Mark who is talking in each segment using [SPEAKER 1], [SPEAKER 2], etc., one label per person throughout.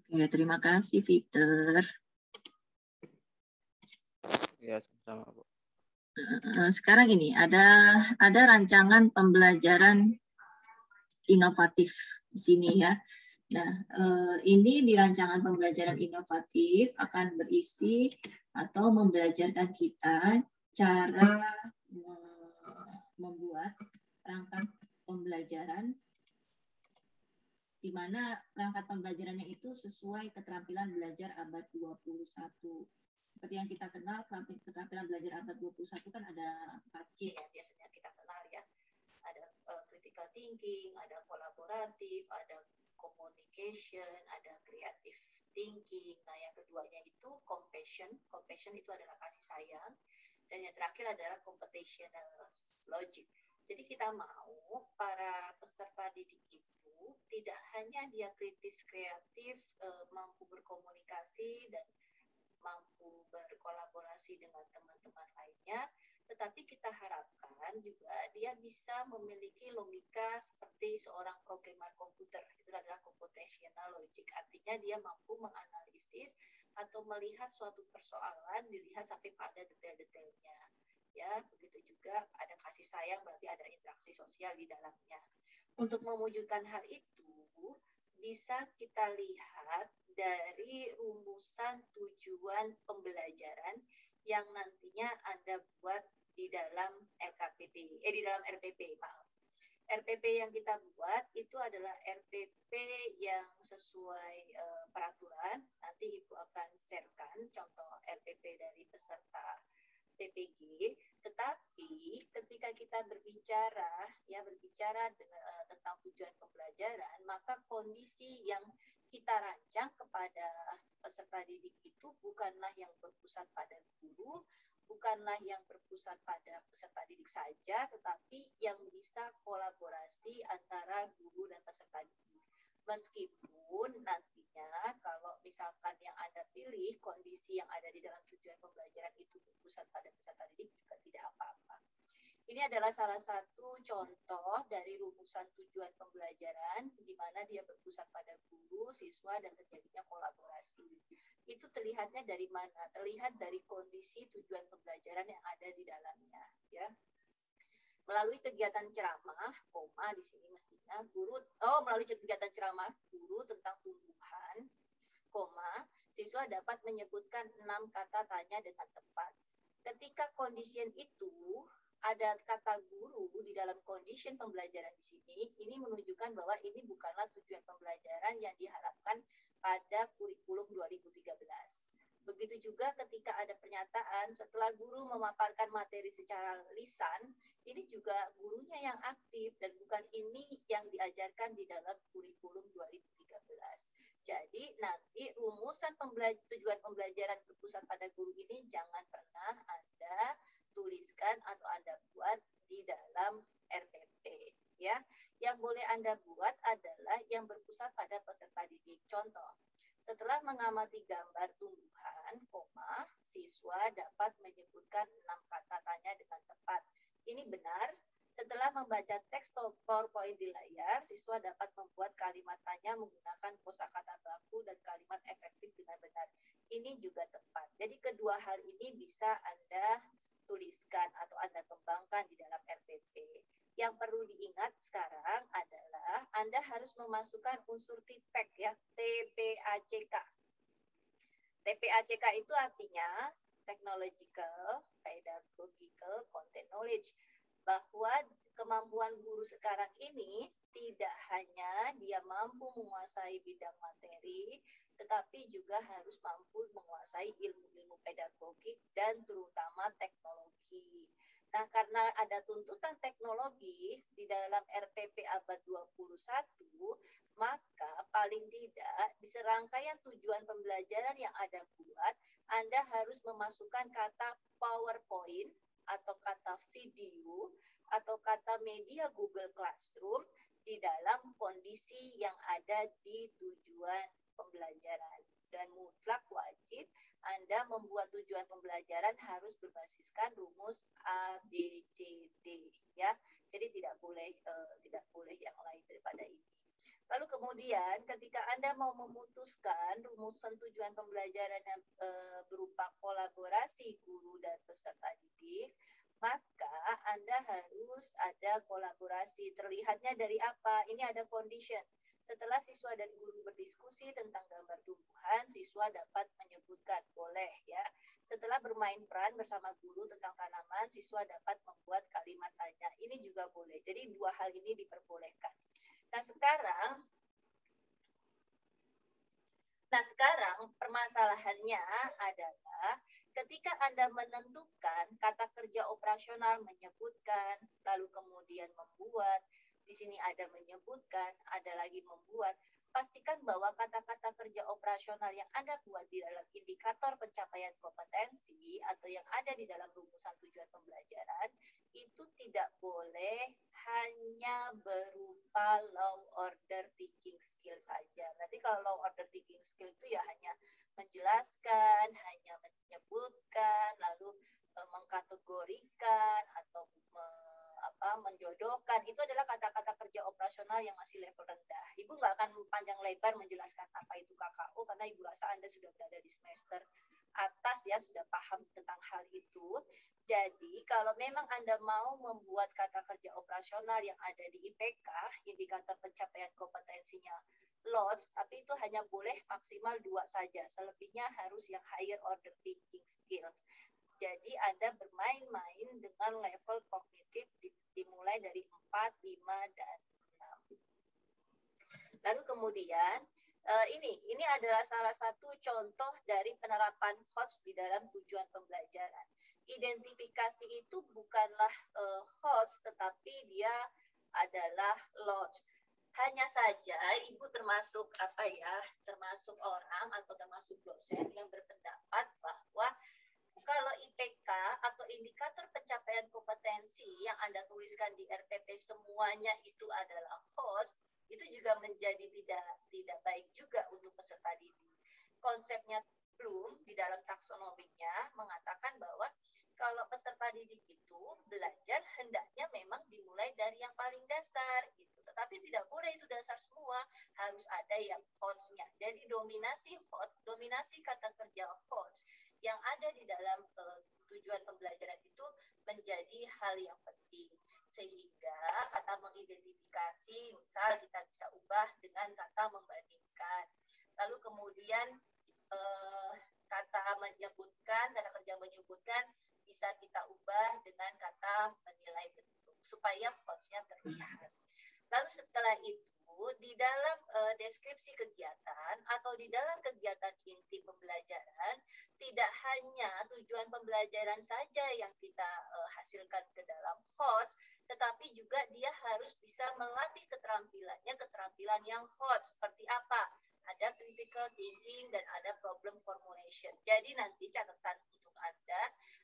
[SPEAKER 1] Oke, terima kasih Peter.
[SPEAKER 2] Ya, sama-sama, Bu.
[SPEAKER 1] Sekarang ini ada rancangan pembelajaran inovatif di sini ya. Nah, ini di rancangan pembelajaran inovatif akan berisi atau membelajarkan kita cara membuat perangkat pembelajaran di mana perangkat pembelajarannya itu sesuai keterampilan belajar abad 21. Seperti yang kita kenal, keterampilan belajar abad 21 kan ada 4C ya, biasanya kita kenal ya. Ada critical thinking, ada kolaboratif, ada communication, ada creative thinking. Nah, yang keduanya itu compassion. Compassion itu adalah kasih sayang. Dan yang terakhir adalah computational logic. Jadi kita mau para peserta didik itu tidak hanya dia kritis kreatif, mampu berkomunikasi dan mampu berkolaborasi dengan teman-teman lainnya, tetapi kita harapkan juga dia bisa memiliki logika seperti seorang programmer komputer. Itu adalah computational logic. Artinya dia mampu menganalisis atau melihat suatu persoalan dilihat sampai pada detail-detailnya. Ya, begitu juga ada kasih sayang, berarti ada interaksi sosial di dalamnya. Untuk mewujudkan hal itu, bisa kita lihat dari rumusan tujuan pembelajaran yang nantinya Anda buat di dalam di dalam RPP, maaf. RPP yang kita buat itu adalah RPP yang sesuai peraturan. Nanti Ibu akan sharekan contoh RPP dari peserta PPG, tetapi ketika kita berbicara tentang tujuan pembelajaran, maka kondisi yang kita rancang kepada peserta didik itu bukanlah yang berpusat pada guru, bukanlah yang berpusat pada peserta didik saja, tetapi yang bisa kolaborasi antara guru dan peserta didik. Meskipun nantinya kalau misalkan yang Anda pilih kondisi yang ada di dalam tujuan pembelajaran itu berpusat pada peserta didik juga tidak apa-apa. Ini adalah salah satu contoh dari rumusan tujuan pembelajaran di mana dia berpusat pada guru, siswa, dan terjadinya kolaborasi. Itu terlihatnya dari mana? Terlihat dari kondisi tujuan pembelajaran yang ada di dalamnya, ya. Melalui kegiatan ceramah, di sini mestinya melalui kegiatan ceramah guru tentang tumbuhan, siswa dapat menyebutkan 6 kata tanya dengan tepat. Ketika condition itu ada kata guru di dalam condition pembelajaran di sini, ini menunjukkan bahwa ini bukanlah tujuan pembelajaran yang diharapkan pada kurikulum 2013. Begitu juga ketika ada pernyataan setelah guru memaparkan materi secara lisan, ini juga gurunya yang aktif dan bukan ini yang diajarkan di dalam kurikulum 2013. Jadi nanti rumusan tujuan pembelajaran berpusat pada guru ini jangan pernah Anda tuliskan atau Anda buat di dalam RPP, ya. Yang boleh Anda buat adalah yang berpusat pada peserta didik. Contoh, setelah mengamati gambar tumbuhan, siswa dapat menyebutkan 6 kata tanya dengan tepat. Ini benar. Setelah membaca teks PowerPoint di layar, siswa dapat membuat kalimat tanya menggunakan kosakata baku dan kalimat efektif dengan benar. Ini juga tepat. Jadi kedua hal ini bisa Anda tuliskan atau Anda kembangkan di dalam RPP. Yang perlu diingat sekarang adalah Anda harus memasukkan unsur TPACK, ya, TPACK. TPACK itu artinya Technological, Pedagogical, Content Knowledge. Bahwa kemampuan guru sekarang ini tidak hanya dia mampu menguasai bidang materi, tetapi juga harus mampu menguasai ilmu-ilmu pedagogik dan terutama teknologi. Nah, karena ada tuntutan teknologi di dalam RPP abad 21, maka paling tidak di serangkaian tujuan pembelajaran yang Anda buat, Anda harus memasukkan kata PowerPoint atau kata video atau kata media Google Classroom di dalam kondisi yang ada di tujuan pembelajaran. Dan mutlak wajib Anda membuat tujuan pembelajaran harus berbasiskan rumus A, B, C, D, ya. Jadi tidak boleh yang lain daripada ini.
[SPEAKER 3] Lalu kemudian ketika Anda mau memutuskan rumusan tujuan pembelajaran yang berupa kolaborasi guru dan peserta didik, maka Anda harus ada kolaborasi. Terlihatnya dari apa? Ini ada condition. Setelah siswa dan guru berdiskusi tentang gambar tumbuhan, siswa dapat menyebutkan, boleh ya. Setelah bermain peran bersama guru tentang tanaman, siswa dapat membuat kalimat tanya. Ini juga boleh. Jadi dua hal ini diperbolehkan. Nah sekarang permasalahannya adalah ketika Anda menentukan kata kerja operasional menyebutkan, lalu kemudian membuat, di sini ada menyebutkan, ada lagi membuat, pastikan bahwa kata-kata kerja operasional yang Anda buat di dalam indikator pencapaian kompetensi atau yang ada di dalam rumusan tujuan pembelajaran itu tidak boleh hanya berupa low order thinking skill saja. Nanti kalau low order thinking skill itu ya hanya menjelaskan, hanya menyebutkan, lalu mengkategorikan atau menjodohkan. Itu adalah kata-kata kerja operasional yang masih level rendah. Ibu nggak akan panjang lebar menjelaskan apa itu KKO karena Ibu rasa Anda sudah berada di semester atas ya, sudah paham tentang hal itu. Jadi kalau memang Anda mau membuat kata kerja operasional yang ada di IPK, indikator pencapaian kompetensinya LODS, tapi itu hanya boleh maksimal 2 saja. Selebihnya harus yang higher order thinking skills. Jadi Anda bermain-main dengan level kognitif dimulai dari 4, 5, dan 6. Lalu kemudian ini adalah salah satu contoh dari penerapan HOTS di dalam tujuan pembelajaran. Identifikasi itu bukanlah HOTS, tetapi dia adalah LODS. Hanya saja Ibu termasuk termasuk orang atau termasuk dosen yang berpendapat bahwa kalau IPK atau indikator pencapaian kompetensi yang Anda tuliskan di RPP semuanya itu adalah HOTS, itu juga menjadi tidak baik juga untuk peserta didik. Konsepnya Bloom di dalam taksonominya mengatakan bahwa kalau peserta didik itu belajar hendaknya memang dimulai dari yang paling dasar gitu. Tetapi tidak boleh itu dasar semua, harus ada yang HOTS-nya. Jadi dominasi HOTS, dominasi kata kerja HOTS yang ada di dalam tujuan pembelajaran itu menjadi hal yang penting. Sehingga kata mengidentifikasi, misal kita bisa ubah dengan kata membandingkan. Lalu kemudian kata menyebutkan, kata kerja menyebutkan bisa kita ubah dengan kata menilai bentuk supaya HOTS-nya terlihat. Lalu setelah itu di dalam deskripsi kegiatan atau di dalam kegiatan inti pembelajaran tidak hanya tujuan pembelajaran saja yang kita hasilkan ke dalam HOTS, tetapi juga dia harus bisa melatih keterampilannya, keterampilan yang HOTS. Seperti apa? Ada critical thinking dan ada problem formulation. Jadi nanti catatan untuk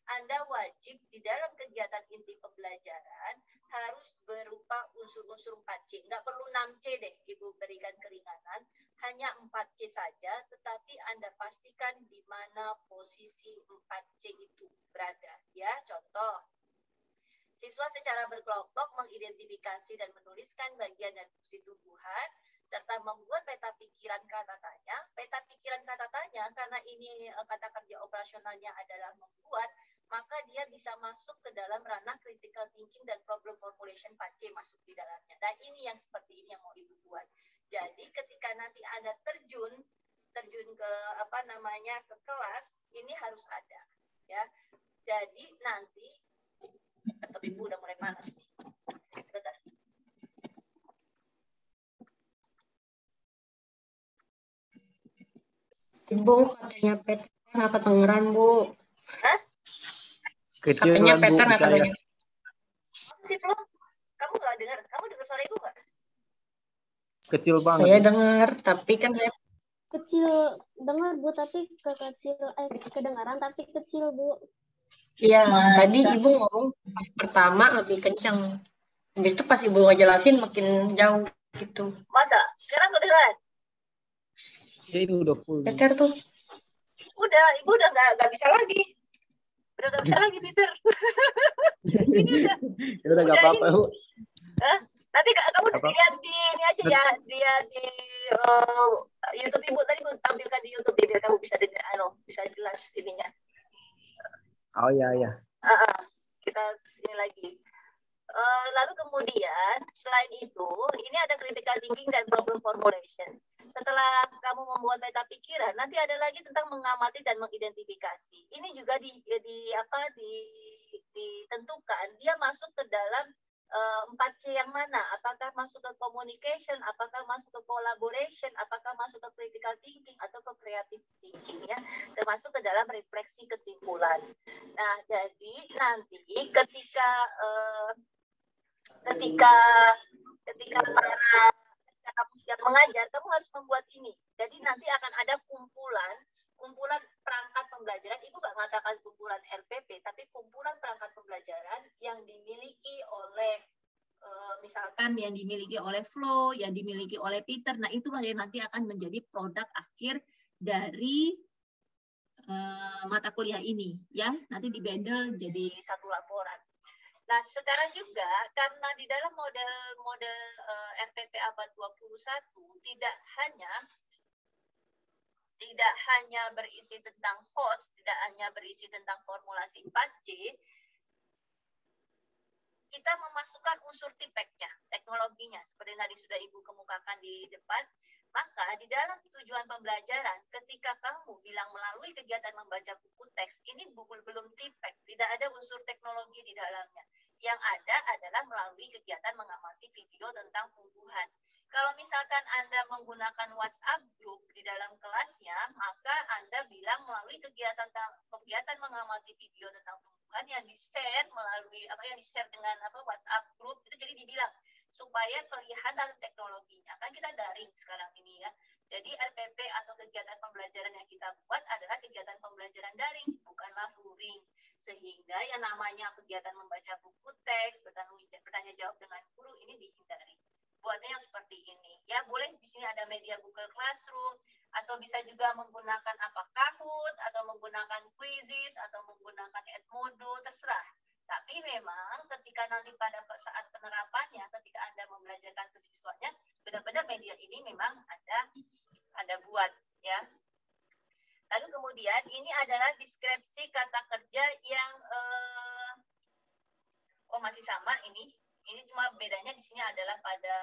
[SPEAKER 3] Anda wajib di dalam kegiatan inti pembelajaran harus berupa unsur-unsur 4C. Nggak perlu 6C deh, Ibu berikan keringanan. Hanya 4C saja, tetapi Anda pastikan di mana posisi 4C itu berada. Ya, contoh. Siswa secara berkelompok mengidentifikasi dan menuliskan bagian dan fungsi tumbuhan, serta membuat peta pikiran kata tanya. Peta pikiran kata tanya, karena ini kata kerja operasionalnya adalah membuat, maka dia bisa masuk ke dalam ranah critical thinking dan problem formulation 4C masuk di dalamnya. Dan ini yang seperti ini yang mau Ibu buat. Jadi ketika nanti Anda terjun ke ke kelas, ini harus ada ya. Jadi nanti laptop Ibu udah mulai panas nih. Bentar.
[SPEAKER 4] Ibu katanya peta nggak kedengeran, Bu.
[SPEAKER 3] Hah?
[SPEAKER 2] Kecil
[SPEAKER 4] Katanya
[SPEAKER 2] Bu,
[SPEAKER 4] peta nggak
[SPEAKER 2] saya.
[SPEAKER 4] kedengeran.
[SPEAKER 3] Sih, Flo. Kamu nggak dengar? Kamu dengar suara Ibu nggak?
[SPEAKER 2] Kecil banget.
[SPEAKER 4] Saya dengar, tapi kan saya
[SPEAKER 5] Kecil dengar Bu, tapi kedengaran tapi kecil Bu.
[SPEAKER 4] iya, tadi Ibu ngomong pas pertama lebih kencang. Habis itu pas Ibu ngejelasin makin jauh gitu.
[SPEAKER 3] Masa? Sekarang kedengaran?
[SPEAKER 2] Ya, ini udah full.
[SPEAKER 4] Peter tuh.
[SPEAKER 3] Udah, Ibu udah nggak bisa lagi. Udah nggak bisa lagi, Peter. Ini udah.
[SPEAKER 2] Ya udah nggak apa-apa, Bu.
[SPEAKER 3] Hah? Nanti kamu
[SPEAKER 2] Apa?
[SPEAKER 3] lihat di ini aja ya, dia di YouTube Ibu tadi aku tampilkan di YouTube biar kamu bisa bisa jelas ininya.
[SPEAKER 2] Oh iya.
[SPEAKER 3] Kita ini lagi. Lalu kemudian selain itu, ini ada critical thinking dan problem formulation. Setelah kamu membuat meta pikiran, nanti ada lagi tentang mengamati dan mengidentifikasi. Ini juga ditentukan dia masuk ke dalam 4C yang mana? Apakah masuk ke communication, apakah masuk ke collaboration, apakah masuk ke critical thinking atau ke creative thinking ya, termasuk ke dalam refleksi kesimpulan. Nah, jadi nanti ketika kamu sedang mengajar, kamu harus membuat ini. Jadi nanti akan ada kumpulan perangkat pembelajaran. Ibu nggak mengatakan kumpulan RPP, tapi kumpulan perangkat pembelajaran yang dimiliki oleh misalkan yang dimiliki oleh Flo, yang dimiliki oleh Peter. Nah, itulah yang nanti akan menjadi produk akhir dari mata kuliah ini, ya. Nanti dibundle jadi satu laporan. Nah, sekarang juga karena di dalam model RPP abad 21 tidak hanya berisi tentang HOTS, tidak hanya berisi tentang formulasi 4C, kita memasukkan unsur TIPEC-nya, teknologinya, seperti tadi sudah Ibu kemukakan di depan. Maka di dalam tujuan pembelajaran, ketika kamu bilang melalui kegiatan membaca buku teks, ini belum TIPEC, tidak ada unsur teknologi di dalamnya. Yang ada adalah melalui kegiatan mengamati video tentang tumbuhan. Kalau misalkan Anda menggunakan WhatsApp group di dalam kelasnya, maka Anda bilang melalui kegiatan mengamati video tentang tumbuhan yang di-share melalui yang di-share dengan WhatsApp group, itu jadi dibilang supaya kelihatan teknologinya. Kan kita daring sekarang ini ya. Jadi RPP atau kegiatan pembelajaran yang kita buat adalah kegiatan pembelajaran daring, bukanlah luring. Sehingga yang namanya kegiatan membaca buku teks, bertanya jawab dengan guru, ini dihindari. Buatnya yang seperti ini. Ya, boleh di sini ada media Google Classroom, atau bisa juga menggunakan Kahoot, atau menggunakan Quizzes, atau menggunakan Edmodo, terserah. Tapi memang ketika nanti pada saat penerapannya, ketika Anda membelajarkan ke siswanya, benar-benar media ini memang Anda buat, ya. Lalu kemudian ini adalah deskripsi kata kerja yang masih sama ini. Ini cuma bedanya di sini adalah pada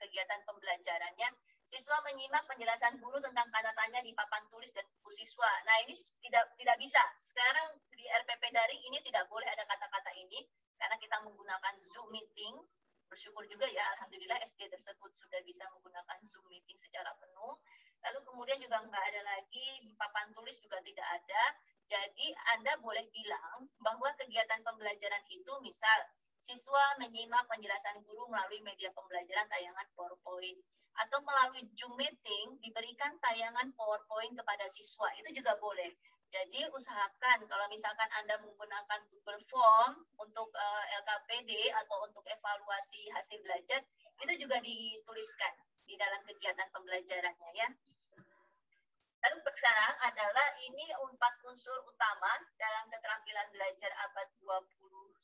[SPEAKER 3] kegiatan pembelajarannya, siswa menyimak penjelasan guru tentang kata tanya di papan tulis dan buku siswa. Nah, ini tidak bisa. Sekarang di RPP daring ini tidak boleh ada kata-kata ini karena kita menggunakan Zoom meeting. Bersyukur juga ya, alhamdulillah SD tersebut sudah bisa menggunakan Zoom meeting secara penuh. Lalu kemudian juga nggak ada lagi di papan tulis juga tidak ada. Jadi Anda boleh bilang bahwa kegiatan pembelajaran itu misal siswa menyimak penjelasan guru melalui media pembelajaran tayangan PowerPoint. Atau melalui Zoom meeting diberikan tayangan PowerPoint kepada siswa. Itu juga boleh. Jadi usahakan kalau misalkan Anda menggunakan Google Form untuk LKPD atau untuk evaluasi hasil belajar, itu juga dituliskan di dalam kegiatan pembelajarannya ya. Lalu sekarang adalah ini 4 unsur utama dalam keterampilan belajar abad 21,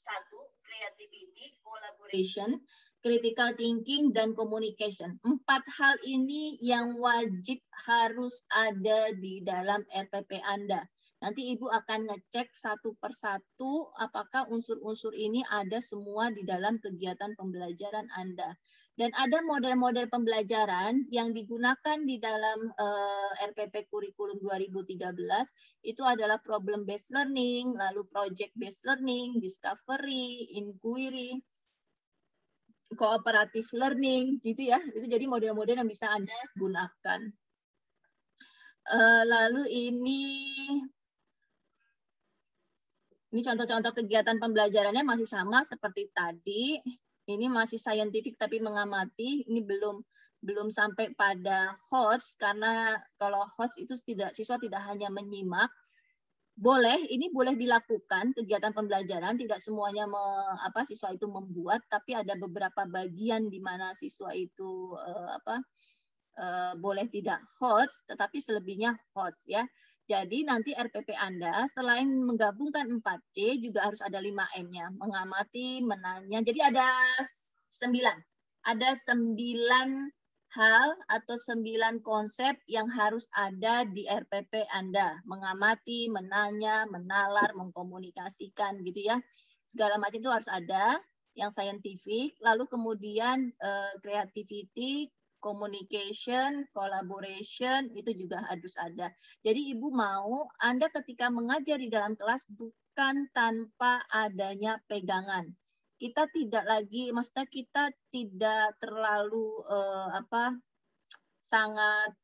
[SPEAKER 3] creativity, collaboration, critical thinking, dan communication. 4 hal ini yang wajib harus ada di dalam RPP Anda. Nanti Ibu akan ngecek satu persatu apakah unsur-unsur ini ada semua di dalam kegiatan pembelajaran Anda. Dan ada model-model pembelajaran yang digunakan di dalam RPP Kurikulum 2013, itu adalah problem-based learning, lalu project-based learning, discovery, inquiry, cooperative learning, gitu ya. Itu jadi model-model yang bisa Anda gunakan. Lalu ini contoh-contoh kegiatan pembelajarannya masih sama seperti tadi. Ini masih scientific tapi mengamati. Ini belum sampai pada HOTS karena kalau HOTS itu siswa tidak hanya menyimak. Ini boleh dilakukan kegiatan pembelajaran. Tidak semuanya siswa itu membuat, tapi ada beberapa bagian di mana siswa itu boleh tidak HOTS, tetapi selebihnya HOTS ya. Jadi nanti RPP Anda selain menggabungkan 4C juga harus ada 5N-nya. Mengamati, menanya. Jadi ada
[SPEAKER 1] Ada 9 hal atau 9 konsep yang harus ada di RPP Anda. Mengamati, menanya, menalar, mengkomunikasikan gitu ya. Segala macam itu harus ada, yang scientific, lalu kemudian creativity, communication, collaboration, itu juga harus ada. Jadi Ibu mau Anda ketika mengajar di dalam kelas bukan tanpa adanya pegangan. Kita tidak lagi, maksudnya kita tidak terlalu sangat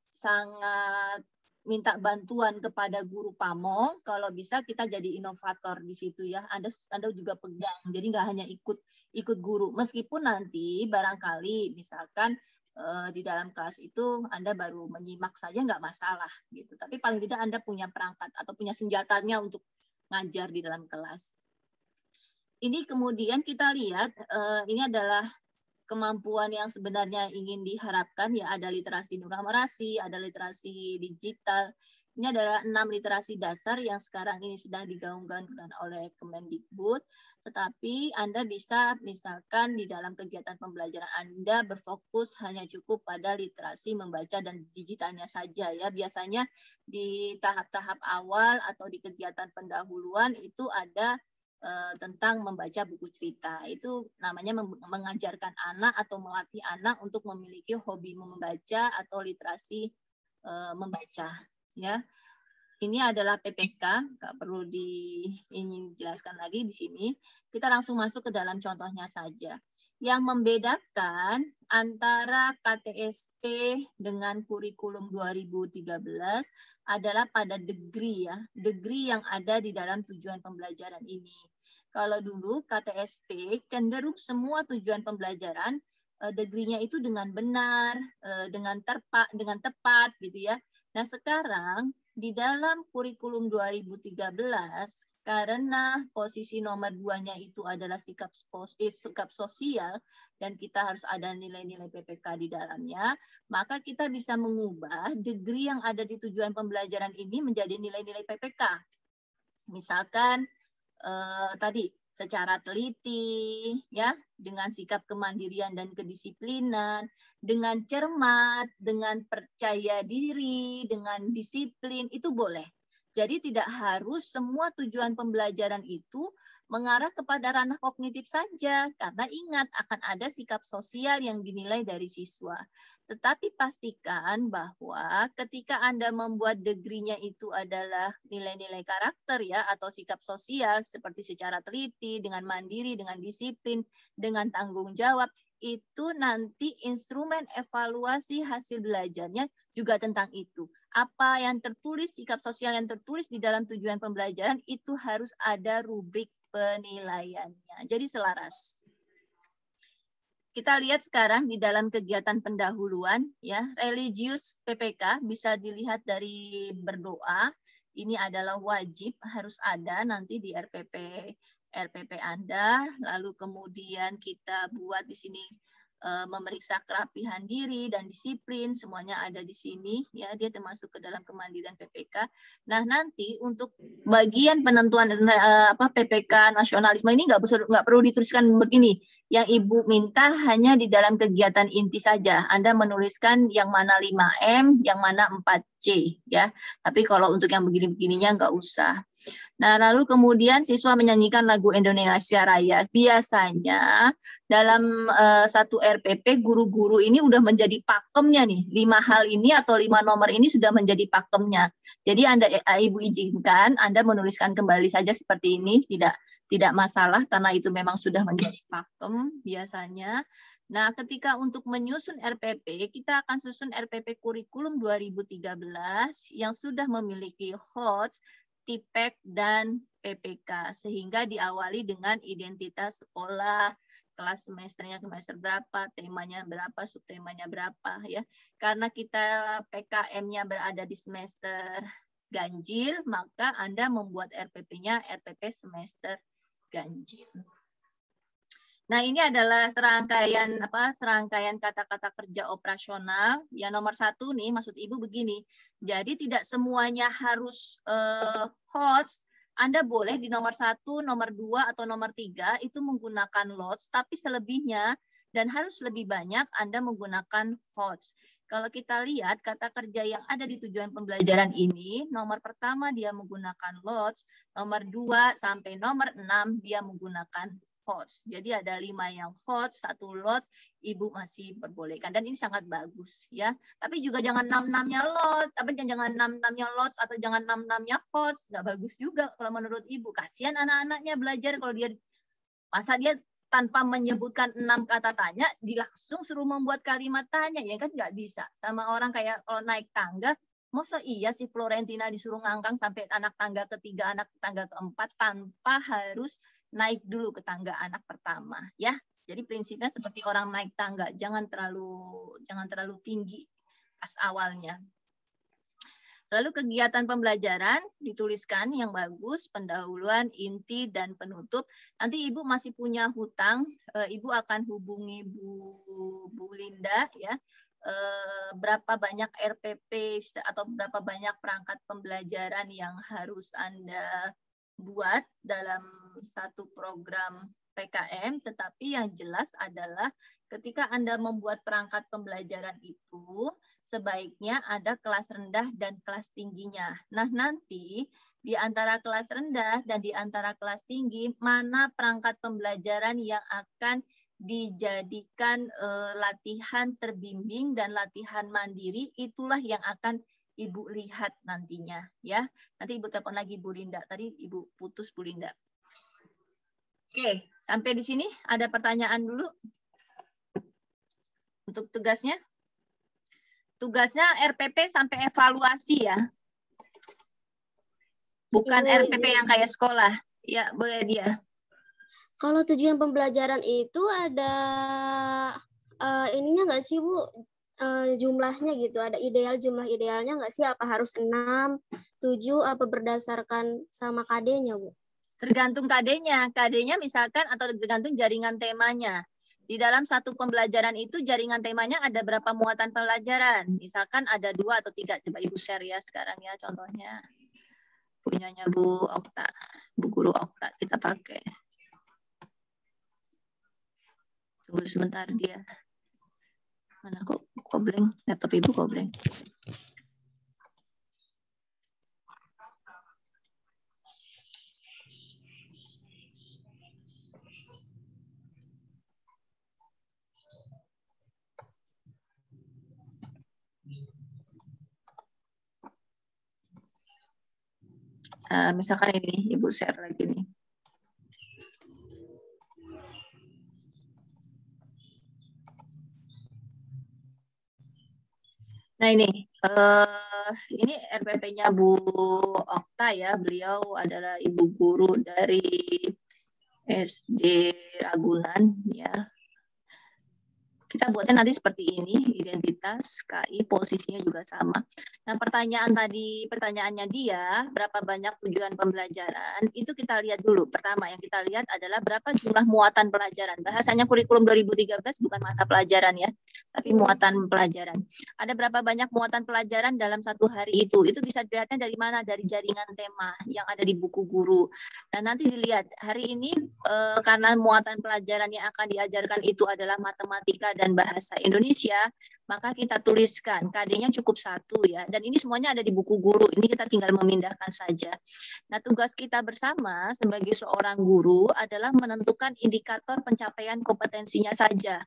[SPEAKER 1] minta bantuan kepada guru pamong. Kalau bisa kita jadi inovator di situ ya. Anda juga pegang. Jadi nggak hanya ikut guru. Meskipun nanti barangkali misalkan di dalam kelas itu Anda baru menyimak saja nggak masalah gitu. Tapi paling tidak Anda punya perangkat atau punya senjatanya untuk ngajar di dalam kelas. Ini kemudian kita lihat ini adalah kemampuan yang sebenarnya ingin diharapkan, ya ada literasi numerasi, ada literasi digital. Ini adalah 6 literasi dasar yang sekarang ini sedang digaungkan oleh Kemendikbud. Tetapi Anda bisa misalkan di dalam kegiatan pembelajaran Anda berfokus hanya cukup pada literasi membaca dan digitalnya saja ya. Biasanya di tahap-tahap awal atau di kegiatan pendahuluan itu ada tentang membaca buku cerita. Itu namanya mengajarkan anak atau melatih anak untuk memiliki hobi membaca atau literasi membaca. Ya, ini adalah PPK, nggak perlu dijelaskan lagi di sini. Kita langsung masuk ke dalam contohnya saja. Yang membedakan antara KTSP dengan kurikulum 2013 adalah pada degree ya, degree yang ada di dalam tujuan pembelajaran ini. Kalau dulu KTSP cenderung semua tujuan pembelajaran degree-nya itu dengan benar, dengan tepat gitu ya. Nah, sekarang di dalam kurikulum 2013 karena posisi nomor 2-nya itu adalah sikap sosial dan kita harus ada nilai-nilai PPK di dalamnya, maka kita bisa mengubah degree yang ada di tujuan pembelajaran ini menjadi nilai-nilai PPK. Misalkan tadi secara teliti, ya, dengan sikap kemandirian dan kedisiplinan, dengan cermat, dengan percaya diri, dengan disiplin, itu boleh. Jadi tidak harus semua tujuan pembelajaran itu mengarah kepada ranah kognitif saja, karena ingat akan ada sikap sosial yang dinilai dari siswa. Tetapi pastikan bahwa ketika Anda membuat degree-nya itu adalah nilai-nilai karakter ya atau sikap sosial seperti secara teliti, dengan mandiri, dengan disiplin, dengan tanggung jawab, itu nanti instrumen evaluasi hasil belajarnya juga tentang itu. Apa yang tertulis, sikap sosial yang tertulis di dalam tujuan pembelajaran itu harus ada rubrik penilaiannya. Jadi selaras. Kita lihat sekarang di dalam kegiatan pendahuluan ya, religius PPK bisa dilihat dari berdoa. Ini adalah wajib, harus ada nanti di RPP Anda. Lalu kemudian kita buat di sini memeriksa kerapihan diri dan disiplin, semuanya ada di sini ya, dia termasuk ke dalam kemandirian PPK. Nah, nanti untuk bagian penentuan PPK nasionalisme ini nggak perlu dituliskan begini. Yang Ibu minta hanya di dalam kegiatan inti saja. Anda menuliskan yang mana 5M, yang mana 4C ya. Tapi kalau untuk yang begini-begininya nggak usah. Nah, lalu kemudian siswa menyanyikan lagu Indonesia Raya. Biasanya dalam satu RPP guru-guru ini udah menjadi pakemnya nih. 5 hal ini atau 5 nomor ini sudah menjadi pakemnya. Jadi Ibu izinkan Anda menuliskan kembali saja seperti ini, tidak masalah karena itu memang sudah menjadi pakem biasanya. Nah, ketika untuk menyusun RPP, kita akan susun RPP kurikulum 2013 yang sudah memiliki HOTS, TIPEK, dan PPK. Sehingga diawali dengan identitas sekolah, kelas semesternya semester berapa, temanya berapa, subtemanya berapa ya. Karena kita PKM-nya berada di semester ganjil, maka Anda membuat RPP-nya RPP semester ganjil. Nah, ini adalah serangkaian kata-kata kerja operasional. Yang nomor 1 nih, maksud Ibu begini. Jadi tidak semuanya harus HOTS. Anda boleh di nomor 1, nomor 2, atau nomor 3 itu menggunakan LOTS, tapi selebihnya
[SPEAKER 3] dan harus lebih banyak Anda menggunakan HOTS. Kalau kita lihat kata kerja yang ada di tujuan pembelajaran ini, nomor pertama dia menggunakan LOTS, nomor 2 sampai nomor 6 dia menggunakan HOTS. Jadi ada 5 yang HOTS, 1 LOTS, Ibu masih perbolehkan. Dan ini sangat bagus ya. Tapi juga jangan 6-6-nya LOTS, jangan 6-6-nya LOTS atau jangan 6-6-nya HOTS. Nggak bagus juga kalau menurut Ibu. Kasihan anak-anaknya belajar kalau dia, masa dia tanpa menyebutkan 6 kata tanya, langsung suruh membuat kalimat tanya, ya kan nggak bisa. Sama orang kayak kalau naik tangga, masa iya sih Florentina disuruh ngangkang sampai anak tangga ketiga, anak tangga keempat, tanpa harus naik dulu ke tangga anak pertama, ya. Jadi prinsipnya seperti orang naik tangga, jangan terlalu tinggi pas awalnya. Lalu kegiatan pembelajaran dituliskan yang bagus, pendahuluan, inti, dan penutup. Nanti Ibu masih punya hutang, Ibu akan hubungi Bu Linda ya. Berapa banyak RPP atau berapa banyak perangkat pembelajaran yang harus Anda buat dalam satu program PKM, tetapi yang jelas adalah ketika Anda membuat perangkat pembelajaran itu, sebaiknya ada kelas rendah dan kelas tingginya. Nah, nanti di antara kelas rendah dan di antara kelas tinggi, mana perangkat pembelajaran yang akan dijadikan latihan terbimbing dan latihan mandiri, itulah yang akan Ibu lihat nantinya. Ya, nanti Ibu telepon lagi Bu Linda. Tadi Ibu putus Bu Linda. Oke, sampai di sini ada pertanyaan dulu untuk tugasnya. Tugasnya RPP sampai evaluasi ya. Bukan RPP yang kayak sekolah. Ya, boleh dia.
[SPEAKER 5] Kalau tujuan pembelajaran itu ada ininya nggak sih Bu? Jumlahnya gitu, ada jumlah idealnya nggak sih? Apa harus 6, 7, apa berdasarkan sama KD-nya Bu?
[SPEAKER 3] Tergantung KD-nya. KD-nya misalkan atau tergantung jaringan temanya. Di dalam satu pembelajaran itu jaringan temanya ada berapa muatan pelajaran. Misalkan ada 2 atau 3. Coba Ibu share ya sekarang ya contohnya. Punyanya Bu Okta. Bu Guru Okta kita pakai. Tunggu sebentar dia. Mana kok blank? Laptop Ibu kok blank. Misalkan ini, Ibu share lagi nih. Nah ini RPP-nya Bu Okta ya, beliau adalah ibu guru dari SD Ragunan ya. Kita buatnya nanti seperti ini, identitas, KI, posisinya juga sama. Nah pertanyaannya dia, berapa banyak tujuan pembelajaran, itu kita lihat dulu. Pertama yang kita lihat adalah berapa jumlah muatan pelajaran. Bahasanya kurikulum 2013 bukan mata pelajaran ya, tapi muatan pelajaran. Ada berapa banyak muatan pelajaran dalam satu hari itu bisa dilihatnya dari mana? Dari jaringan tema yang ada di buku guru. Dan nanti dilihat, hari ini karena muatan pelajaran yang akan diajarkan itu adalah matematika dan bahasa Indonesia, maka kita tuliskan KD-nya cukup 1 ya. Dan ini semuanya ada di buku guru. Ini kita tinggal memindahkan saja. Nah, tugas kita bersama sebagai seorang guru adalah menentukan indikator pencapaian kompetensinya saja.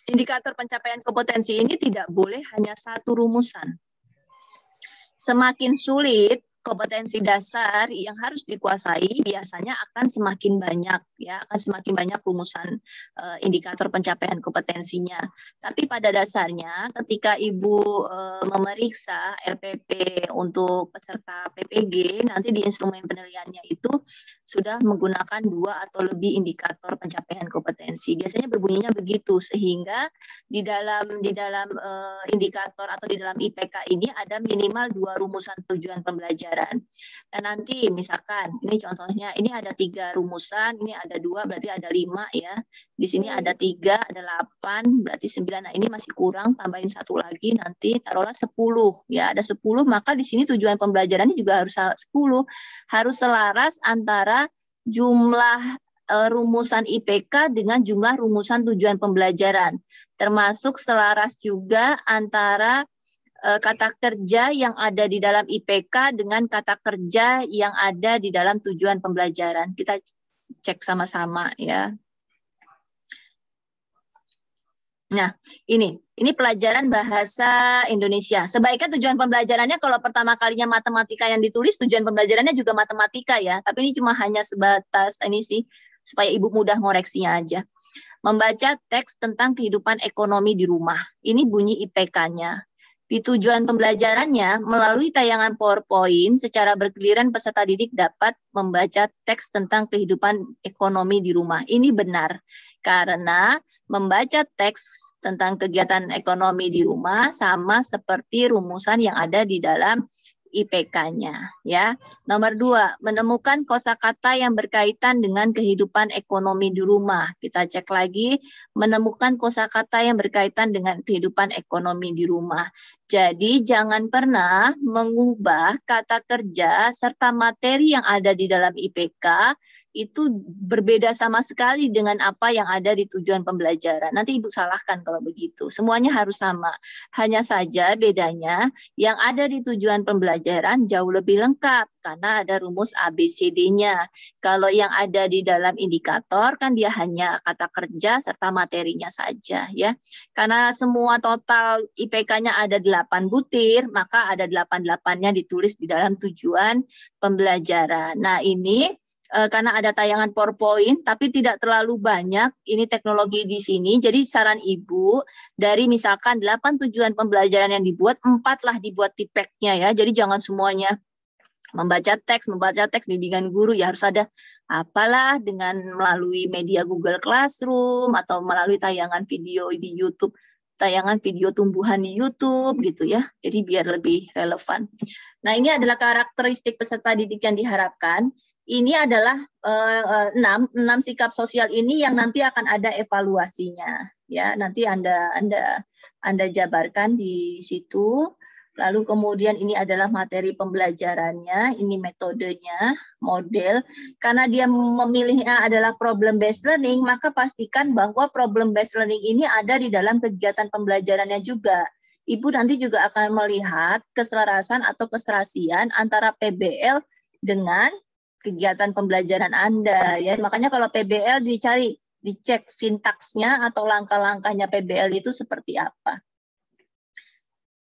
[SPEAKER 3] Indikator pencapaian kompetensi ini tidak boleh hanya satu rumusan. Semakin sulit kompetensi dasar yang harus dikuasai biasanya akan semakin banyak ya, akan semakin banyak rumusan indikator pencapaian kompetensinya. Tapi pada dasarnya ketika Ibu memeriksa RPP untuk peserta PPG, nanti di instrumen penilaiannya itu sudah menggunakan 2 atau lebih indikator pencapaian kompetensi. Biasanya berbunyinya begitu, sehingga di dalam indikator atau di dalam IPK ini ada minimal 2 rumusan tujuan pembelajaran. Dan nanti misalkan ini contohnya, ini ada 3 rumusan, ini ada 2 berarti ada 5 ya. Di sini ada 3, ada 8 berarti 9. Nah, ini masih kurang, tambahin 1 lagi, nanti taruhlah 10 ya. Ada 10, maka di sini tujuan pembelajarannya juga harus 10. Harus selaras antara jumlah
[SPEAKER 1] rumusan IPK dengan jumlah rumusan tujuan pembelajaran. Termasuk selaras juga antara kata kerja yang ada di dalam IPK dengan kata kerja yang ada di dalam tujuan pembelajaran. Kita cek sama-sama ya. Nah, ini pelajaran bahasa Indonesia. Sebaiknya tujuan pembelajarannya kalau pertama kalinya matematika yang ditulis, tujuan pembelajarannya juga matematika ya. Tapi ini cuma hanya sebatas ini sih, supaya Ibu mudah ngoreksinya aja. Membaca teks tentang kehidupan ekonomi di rumah. Ini bunyi IPK-nya. Di tujuan pembelajarannya, melalui tayangan PowerPoint, secara bergiliran peserta didik dapat membaca teks tentang kehidupan ekonomi di rumah. Ini benar, karena membaca teks tentang kegiatan ekonomi di rumah sama seperti rumusan yang ada di dalam IPK-nya. Ya. Nomor 2, menemukan kosakata yang berkaitan dengan kehidupan ekonomi di rumah. Kita cek lagi, menemukan kosakata yang berkaitan dengan kehidupan ekonomi di rumah. Jadi jangan pernah mengubah kata kerja serta materi yang ada di dalam IPK itu berbeda sama sekali dengan apa yang ada di tujuan pembelajaran. Nanti Ibu salahkan kalau begitu. Semuanya harus sama. Hanya saja bedanya yang ada di tujuan pembelajaran jauh lebih lengkap karena ada rumus ABCD-nya. Kalau yang ada di dalam indikator kan dia hanya kata kerja serta materinya saja ya. Karena semua total IPK-nya ada 8 butir, maka ada 8-8-nya ditulis di dalam tujuan pembelajaran. Nah, ini karena ada tayangan PowerPoint, tapi tidak terlalu banyak, ini teknologi di sini, jadi saran Ibu, dari misalkan 8 tujuan pembelajaran yang dibuat, 4 lah dibuat tipeknya ya, jadi jangan semuanya membaca teks bimbingan guru, ya harus ada apalah dengan melalui media Google Classroom, atau melalui tayangan video di YouTube, tayangan video tumbuhan di YouTube gitu ya, jadi biar lebih relevan. Nah, ini adalah karakteristik peserta didik yang diharapkan. Ini adalah 6 sikap sosial ini yang nanti akan ada evaluasinya ya, nanti Anda jabarkan di situ. Lalu kemudian ini adalah materi pembelajarannya, ini metodenya, model. Karena dia memilihnya adalah problem based learning, maka pastikan bahwa problem based learning ini ada di dalam kegiatan pembelajarannya juga. Ibu nanti juga akan melihat keselarasan atau keserasian antara PBL dengan kegiatan pembelajaran Anda ya. Makanya kalau PBL dicek sintaksnya atau langkah-langkahnya PBL itu seperti apa.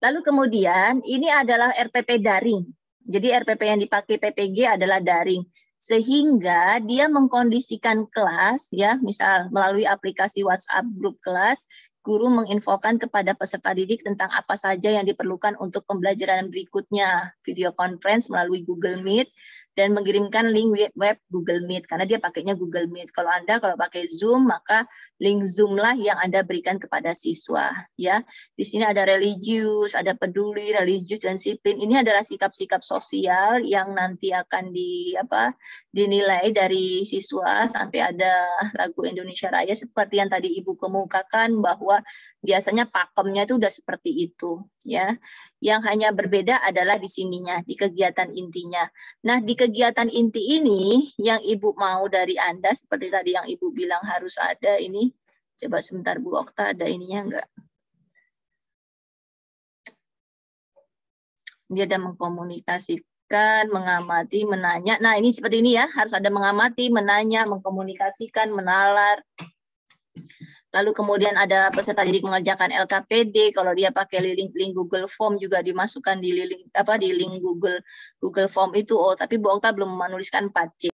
[SPEAKER 1] Lalu kemudian ini adalah RPP daring. Jadi RPP yang dipakai PPG adalah daring. Sehingga dia mengkondisikan kelas ya, misal melalui aplikasi WhatsApp grup kelas, guru menginfokan kepada peserta didik tentang apa saja yang diperlukan untuk pembelajaran berikutnya, video conference melalui Google Meet, dan mengirimkan link web Google Meet, karena dia pakainya Google Meet. Kalau Anda pakai Zoom, maka link Zoom lah yang Anda berikan kepada siswa. Ya, di sini ada religius, ada peduli, religius, dan disiplin. Ini adalah sikap-sikap sosial yang nanti akan dinilai dari siswa sampai ada lagu Indonesia Raya seperti yang tadi Ibu kemukakan bahwa biasanya pakemnya itu udah seperti itu. Ya, yang hanya berbeda adalah di sininya, di kegiatan intinya. Nah, di kegiatan inti ini yang Ibu mau dari Anda, seperti tadi yang Ibu bilang harus ada ini, coba sebentar Bu Okta, ada ininya enggak? Dia ada mengkomunikasikan, mengamati, menanya. Nah, ini seperti ini ya, harus ada mengamati, menanya, mengkomunikasikan, menalar. Lalu kemudian ada peserta didik mengerjakan LKPD. Kalau dia pakai link Google Form juga dimasukkan di link Google Form itu. Oh, tapi Bu Okta belum menuliskan 4C.